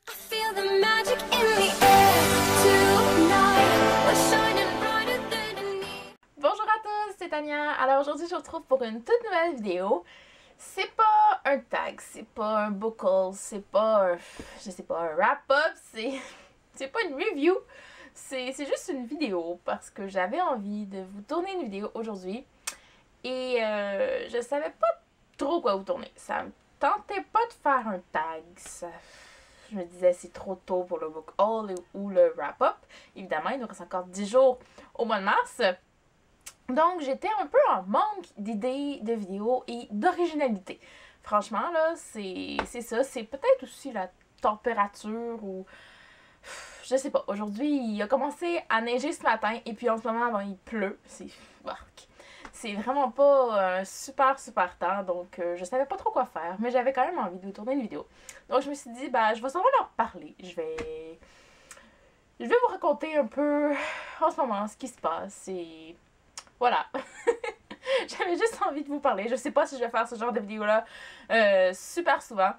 Feel the magic in the air tonight. We're shining brighter than the neon. Bonjour à tous, c'est Tania. Alors aujourd'hui je vous retrouve pour une toute nouvelle vidéo. C'est pas un tag, c'est pas un book haul, c'est pas un, je sais pas, un wrap-up, c'est pas une review. C'est juste une vidéo parce que j'avais envie de vous tourner une vidéo aujourd'hui. Et je savais pas trop quoi vous tourner. Ça me tentait pas de faire un tag. Je me disais c'est trop tôt pour le book haul ou le wrap-up. Évidemment, il nous reste encore 10 jours au mois de mars. Donc, j'étais un peu en manque d'idées de vidéos et d'originalité. Franchement, là, c'est ça. C'est peut-être aussi la température ou... Je sais pas. Aujourd'hui, il a commencé à neiger ce matin et puis en ce moment, il pleut. C'est vraiment pas un super temps, donc je savais pas trop quoi faire, mais j'avais quand même envie de vous tourner une vidéo. Donc je me suis dit, je vais sûrement leur parler. Je vais vous raconter un peu en ce moment ce qui se passe et voilà. J'avais juste envie de vous parler. Je sais pas si je vais faire ce genre de vidéo-là super souvent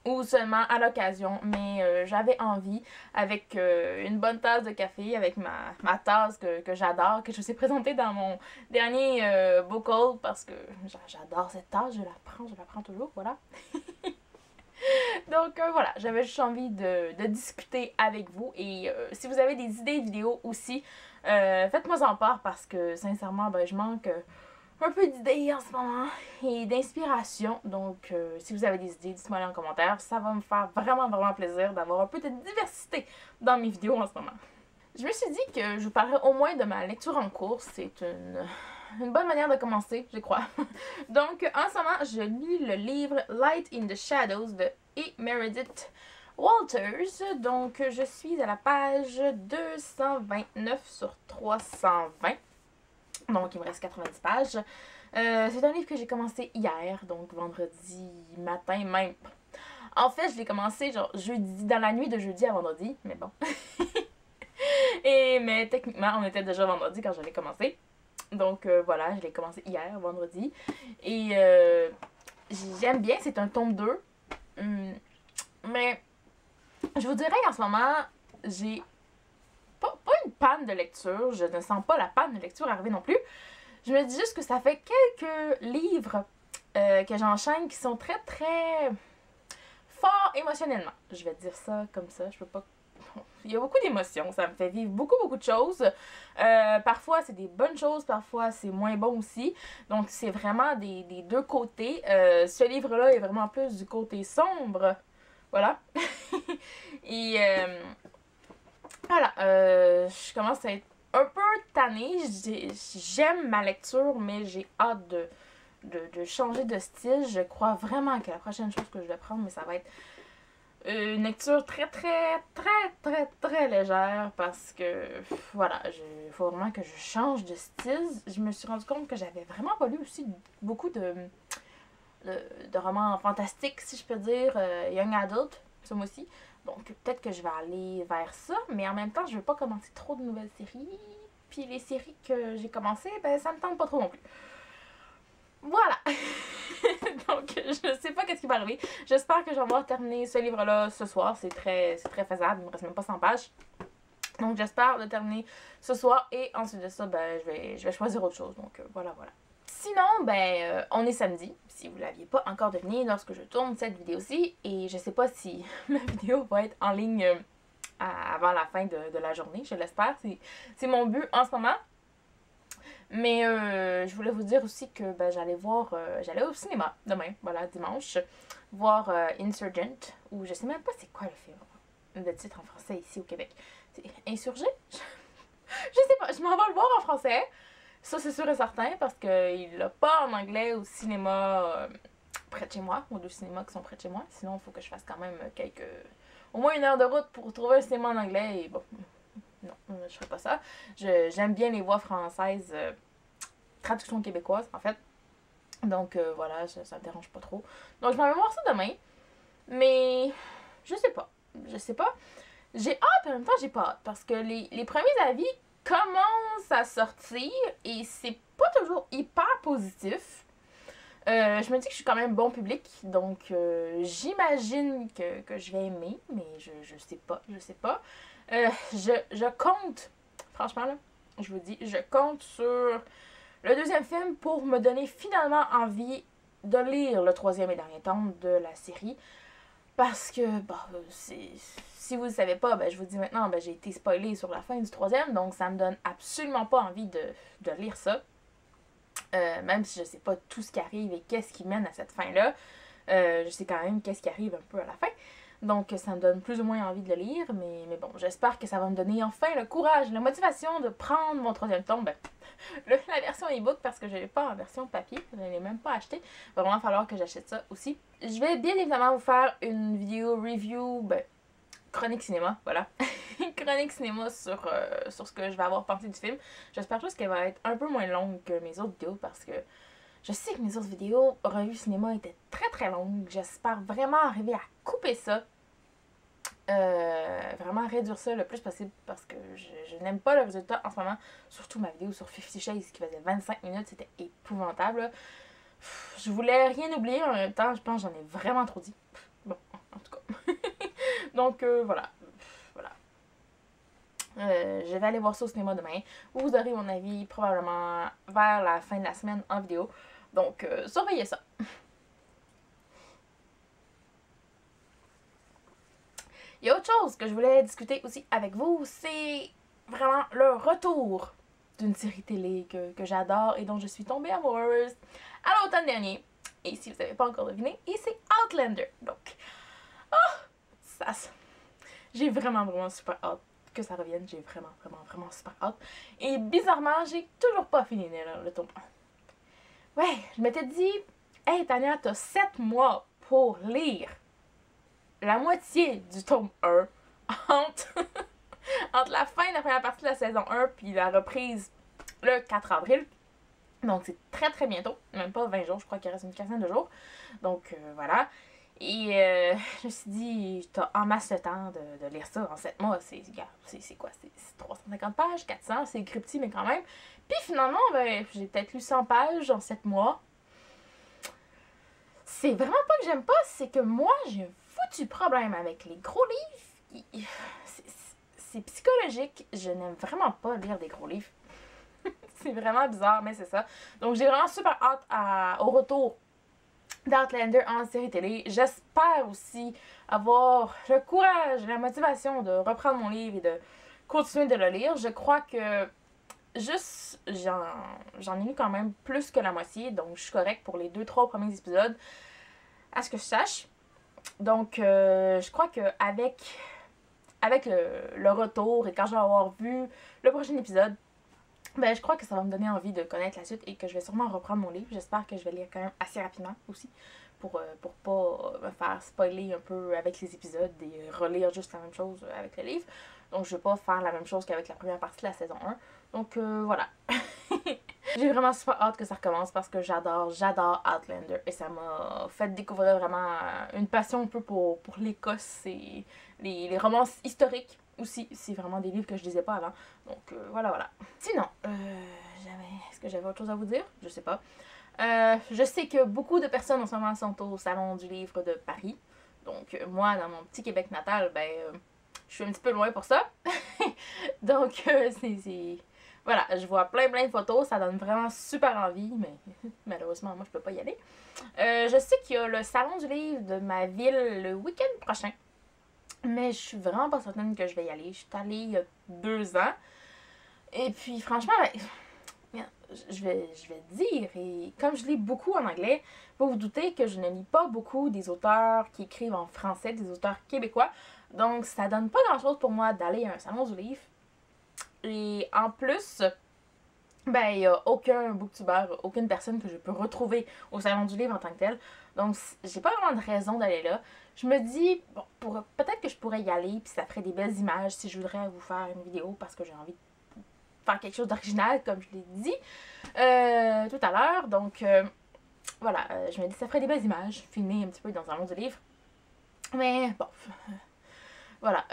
ou seulement à l'occasion, mais j'avais envie avec une bonne tasse de café, avec ma tasse que j'adore, que je vous ai présentée dans mon dernier book haul parce que j'adore cette tasse, je la prends toujours, voilà. Donc voilà, j'avais juste envie de discuter avec vous et si vous avez des idées de vidéos aussi, faites-moi en part parce que sincèrement, je manque un peu d'idées en ce moment et d'inspiration. Donc si vous avez des idées, dites-moi en commentaire. Ça va me faire vraiment plaisir d'avoir un peu de diversité dans mes vidéos en ce moment. Je me suis dit que je vous parlerai au moins de ma lecture en cours. C'est une bonne manière de commencer, je crois. Donc, en ce moment, je lis le livre Light in the Shadows de E. Meredith Walters. Donc, je suis à la page 229 sur 320. Donc, il me reste 90 pages. C'est un livre que j'ai commencé hier, donc vendredi matin même. En fait, je l'ai commencé genre jeudi, dans la nuit de jeudi à vendredi, mais bon. Mais techniquement, on était déjà vendredi quand je l'ai commencé. Donc voilà, je l'ai commencé hier, vendredi. Et j'aime bien, c'est un tome 2. Mais je vous dirais qu'en ce moment, j'ai pas une panne de lecture. Je ne sens pas la panne de lecture arriver non plus. Je me dis juste que ça fait quelques livres que j'enchaîne qui sont très forts émotionnellement. Je vais dire ça comme ça, je peux pas... Il y a beaucoup d'émotions, ça me fait vivre beaucoup de choses. Parfois c'est des bonnes choses, parfois c'est moins bon aussi. Donc c'est vraiment des deux côtés. Ce livre-là est vraiment plus du côté sombre. Voilà. Et voilà, je commence à être un peu tannée. J'aime ma lecture, mais j'ai hâte de changer de style. Je crois vraiment que la prochaine chose que je vais prendre, mais ça va être une lecture très légère parce que voilà, il faut vraiment que je change de style. Je me suis rendu compte que j'avais vraiment pas lu aussi beaucoup de romans fantastiques, si je peux dire, young adult ce mois-ci. Donc peut-être que je vais aller vers ça, mais en même temps je veux pas commencer trop de nouvelles séries. Puis les séries que j'ai commencées, ça me tente pas trop non plus. Voilà. Donc, je sais pas qu'est-ce qui va arriver. J'espère que je vais avoir terminé ce livre-là ce soir. C'est très faisable. Il me reste même pas 100 pages. Donc, j'espère le terminer ce soir. Et ensuite de ça, je vais choisir autre chose. Donc, voilà. Sinon, on est samedi. Si vous l'aviez pas encore deviné lorsque je tourne cette vidéo-ci. Et je sais pas si ma vidéo va être en ligne avant la fin de la journée. Je l'espère. C'est mon but en ce moment. Mais je voulais vous dire aussi que j'allais au cinéma demain, voilà, dimanche, voir Insurgent, ou je sais même pas c'est quoi le film, le titre en français ici au Québec. C'est Insurgé? Je sais pas, je m'en vais le voir en français, ça c'est sûr et certain, parce qu'il l'a pas en anglais au cinéma près de chez moi, aux deux cinémas qui sont près de chez moi, sinon il faut que je fasse quand même au moins 1 heure de route pour trouver un cinéma en anglais, et bon... Non, je ferai pas ça. J'aime bien les voix françaises, traduction québécoise en fait. Donc voilà, ça me dérange pas trop. Donc je m'en vais voir ça demain. Mais je sais pas. J'ai hâte, mais en même temps j'ai pas hâte. Parce que les premiers avis commencent à sortir et c'est pas toujours hyper positif. Je me dis que je suis quand même bon public, donc j'imagine que je vais aimer, mais je sais pas, je sais pas. Je compte, franchement là, je vous dis, je compte sur le deuxième film pour me donner finalement envie de lire le troisième et dernier tome de la série. Parce que, si vous ne le savez pas, ben, je vous dis maintenant, ben, j'ai été spoilée sur la fin du troisième, donc ça me donne absolument pas envie de lire ça. Même si je sais pas tout ce qui arrive et qu'est-ce qui mène à cette fin-là, je sais quand même qu'est-ce qui arrive un peu à la fin. Donc ça me donne plus ou moins envie de le lire, mais bon, j'espère que ça va me donner enfin le courage, la motivation de prendre mon troisième tome. Ben, la version e-book parce que je l'ai pas en version papier, je ne l'ai même pas acheté. Il va vraiment falloir que j'achète ça aussi. Je vais bien évidemment vous faire une vidéo review, ben, chronique cinéma, voilà. Chronique cinéma sur ce que je vais avoir pensé du film. J'espère juste qu'elle va être un peu moins longue que mes autres vidéos parce que je sais que mes autres vidéos revue cinéma étaient très très longues. J'espère vraiment arriver à couper ça. Vraiment réduire ça le plus possible parce que je n'aime pas le résultat en ce moment. Surtout ma vidéo sur 50 Shades qui faisait 25 minutes, c'était épouvantable. Là. Je voulais rien oublier en même temps, je pense que j'en ai vraiment trop dit. Bon, en tout cas. Donc voilà. Voilà. Je vais aller voir ça au cinéma demain. Vous aurez mon avis probablement vers la fin de la semaine en vidéo. Donc surveillez ça. Il y a autre chose que je voulais discuter aussi avec vous, c'est vraiment le retour d'une série télé que j'adore et dont je suis tombée amoureuse à l'automne dernier. Et si vous n'avez pas encore deviné, et c'est Outlander. Donc, j'ai vraiment super hâte que ça revienne. J'ai vraiment super hâte. Et bizarrement, j'ai toujours pas fini le tome 1. Ouais, je m'étais dit, hey Tania, t'as 7 mois pour lire la moitié du tome 1 entre la fin de la première partie de la saison 1 puis la reprise le 4 avril. Donc c'est très très bientôt, même pas 20 jours, je crois qu'il reste une quinzaine de jours. Donc voilà. Et je me suis dit, t'as en masse le temps de lire ça en 7 mois. C'est quoi? C'est 350 pages, 400, c'est écrit petit mais quand même. Puis finalement, ben, j'ai peut-être lu 100 pages en 7 mois. C'est vraiment pas que j'aime pas, c'est que moi j'ai un foutu problème avec les gros livres. C'est psychologique, je n'aime vraiment pas lire des gros livres. C'est vraiment bizarre, mais c'est ça. Donc j'ai vraiment super hâte au retour d'Outlander en série télé. J'espère aussi avoir le courage, la motivation de reprendre mon livre et de continuer de le lire. Je crois que juste, j'en ai lu quand même plus que la moitié, donc je suis correcte pour les 2-3 premiers épisodes, à ce que je sache. Donc, je crois que avec le retour et quand je vais avoir vu le prochain épisode, ben, je crois que ça va me donner envie de connaître la suite et que je vais sûrement reprendre mon livre. J'espère que je vais lire quand même assez rapidement aussi pour pas me faire spoiler un peu avec les épisodes et relire juste la même chose avec le livre. Donc, je vais pas faire la même chose qu'avec la première partie de la saison 1. Donc, voilà. J'ai vraiment super hâte que ça recommence parce que j'adore Outlander et ça m'a fait découvrir vraiment une passion un peu pour l'Écosse et les romances historiques aussi. C'est vraiment des livres que je lisais pas avant. Donc voilà. Sinon, est-ce que j'avais autre chose à vous dire? Je sais pas. Je sais que beaucoup de personnes en ce moment sont au Salon du livre de Paris. Donc moi, dans mon petit Québec natal, ben je suis un petit peu loin pour ça. Donc c'est... Voilà, je vois plein de photos, ça donne vraiment super envie, mais malheureusement, moi, je peux pas y aller. Je sais qu'il y a le salon du livre de ma ville le week-end prochain, mais je suis vraiment pas certaine que je vais y aller. Je suis allée il y a 2 ans, et puis franchement, ben, je vais dire, et comme je lis beaucoup en anglais, vous vous doutez que je ne lis pas beaucoup des auteurs qui écrivent en français, des auteurs québécois, donc ça donne pas grand-chose pour moi d'aller à un salon du livre. Et en plus, ben, il n'y a aucun booktuber, aucune personne que je peux retrouver au salon du livre en tant que tel. Donc, j'ai pas vraiment de raison d'aller là. Je me dis, bon, peut-être que je pourrais y aller, puis ça ferait des belles images si je voudrais vous faire une vidéo parce que j'ai envie de faire quelque chose d'original, comme je l'ai dit tout à l'heure. Donc, voilà, je me dis, ça ferait des belles images, filmées un petit peu dans un salon du livre. Mais, bon, voilà,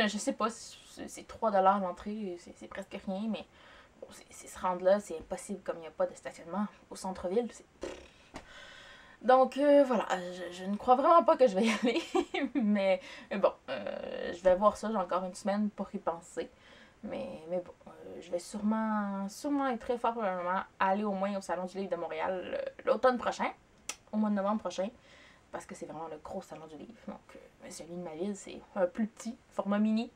je sais pas, c'est 3$ l'entrée, c'est presque rien, mais bon, c'est se rendre là, c'est impossible comme il n'y a pas de stationnement au centre-ville. Donc voilà, je ne crois vraiment pas que je vais y aller, mais bon, je vais voir ça, j'ai encore une semaine pour y penser. Mais bon, je vais sûrement et très fort probablement aller au moins au Salon du Livre de Montréal l'automne prochain, au mois de novembre prochain, parce que c'est vraiment le gros Salon du Livre. Donc, celui de ma ville, c'est un plus petit, format mini.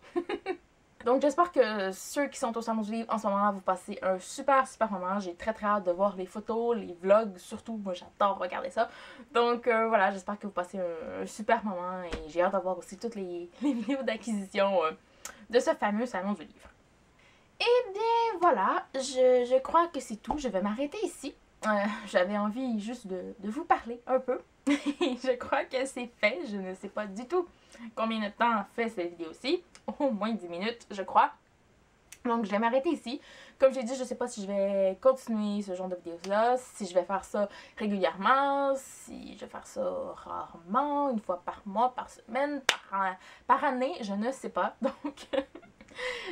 Donc, j'espère que ceux qui sont au Salon du Livre en ce moment, vous passez un super moment. J'ai très hâte de voir les photos, les vlogs, surtout. Moi, j'adore regarder ça. Donc, voilà, j'espère que vous passez un super moment et j'ai hâte d'avoir aussi toutes les vidéos d'acquisition de ce fameux Salon du Livre. Et bien, voilà, je crois que c'est tout. Je vais m'arrêter ici. J'avais envie juste de vous parler un peu. Je crois que c'est fait. Je ne sais pas du tout combien de temps fait cette vidéo-ci. Au moins 10 minutes, je crois. Donc, je vais m'arrêter ici. Comme j'ai dit, je ne sais pas si je vais continuer ce genre de vidéos-là, si je vais faire ça régulièrement, si je vais faire ça rarement, une fois par mois, par semaine, par année, je ne sais pas. Donc,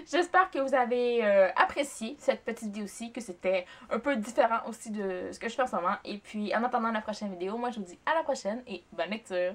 j'espère que vous avez apprécié cette petite vidéo-ci, que c'était un peu différent aussi de ce que je fais en ce moment. Et puis, en attendant la prochaine vidéo, moi, je vous dis à la prochaine et bonne lecture!